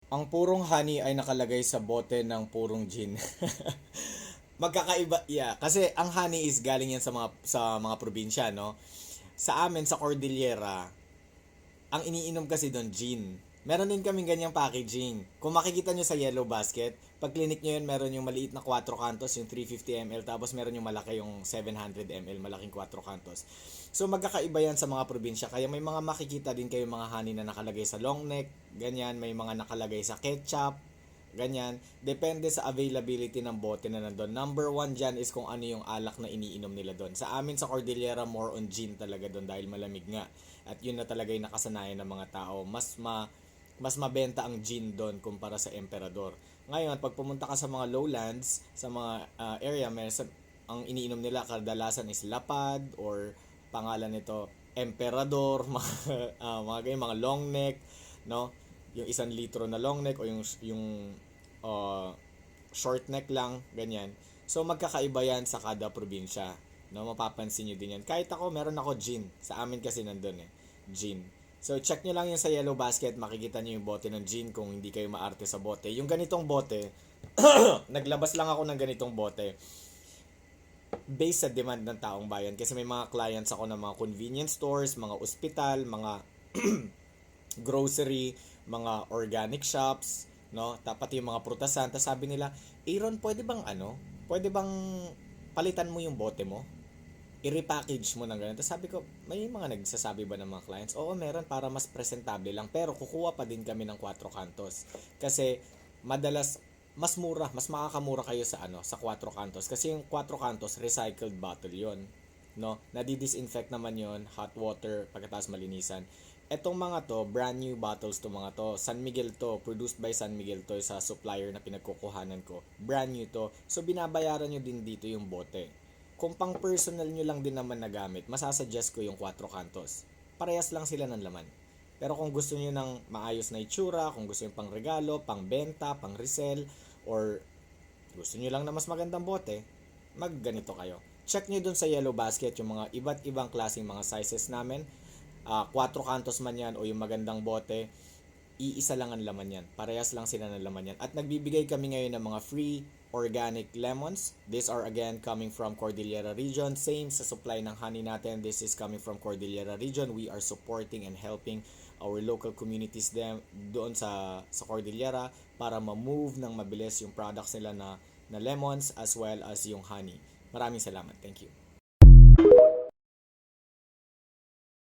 Ang purong honey ay nakalagay sa bote ng purong gin. Magkakaiba, yeah. Kasi ang honey is galing yan sa mga probinsya, no? Sa amin sa Cordillera, ang iniinom kasi doon gin. Meron din kaming ganyang packaging. Kung makikita nyo sa Yellow Basket, pag clinic nyo yun, meron yung maliit na 4 cantos, yung 350 ml, tapos meron yung malaki yung 700 ml, malaking 4 cantos. So magkakaiba yan sa mga probinsya. Kaya may mga makikita din kayo mga honey na nakalagay sa long neck, ganyan, may mga nakalagay sa ketchup, ganyan. Depende sa availability ng bote na nandun. Number one dyan is kung ano yung alak na iniinom nila doon. Sa amin sa Cordillera, more on gin talaga doon dahil malamig nga. At yun na talaga yung nakasanayan ng mga tao. Mas mabenta ang gin doon kumpara sa Emperador. Ngayon, pag pumunta ka sa mga lowlands, sa mga area, ang iniinom nila kadalasan is lapad or pangalan nito Emperador, mga ganyan, mga long neck, no? Yung 1 litro na long neck o yung uh, short neck lang, ganyan. So magkakaiba yan sa kada probinsya. No, mapapansin niyo din yan. Kahit ako, meron ako gin. Sa amin kasi nandun eh. Gin. So check nyo lang yun sa Yellow Basket, makikita nyo yung bote ng gin kung hindi kayo maarte sa bote. Yung ganitong bote, naglabas lang ako ng ganitong bote based sa demand ng taong bayan kasi may mga clients ako ng mga convenience stores, mga ospital, mga grocery, mga organic shops, no? Tapos yung mga prutasan. Tapos sabi nila, Aaron, pwede bang ano? Pwede bang palitan mo yung bote mo? I-repackage mo ng ganun. Tapos sabi ko, may mga nagsasabi ba ng mga clients? Oo, meron para mas presentable lang. Pero kukuha pa din kami ng 4 cantos. Kasi madalas mas mura, mas makakamura kayo sa sa 4 cantos kasi yung 4 cantos recycled bottle 'yon, no? Nadi-disinfect naman 'yon, hot water pagkatapos malinisan. Etong mga to, brand new bottles to mga to. San Miguel to, produced by San Miguel to sa supplier na pinagkukuhanan ko. Brand new to. So binabayaran nyo din dito yung bote. Kung pang personal nyo lang din naman nagamit, masasuggest ko yung 4 cantos. Parehas lang sila ng laman. Pero kung gusto niyo ng maayos na itsura, kung gusto niyo pang regalo, pang benta, pang resell, or gusto niyo lang na mas magandang bote, magganito kayo. Check niyo dun sa Yellow Basket yung mga iba't ibang klaseng mga sizes namin. 4 cantos man yan o yung magandang bote, iisa lang ang laman yan. Parehas lang sila ng laman yan. At nagbibigay kami ngayon ng mga free organic lemons. These are again coming from Cordillera Region. Same sa supply ng honey natin. This is coming from Cordillera Region. We are supporting and helping our local communities doon sa Cordillera para ma-move ng mabilis yung products nila na lemons as well as yung honey. Maraming salamat. Thank you.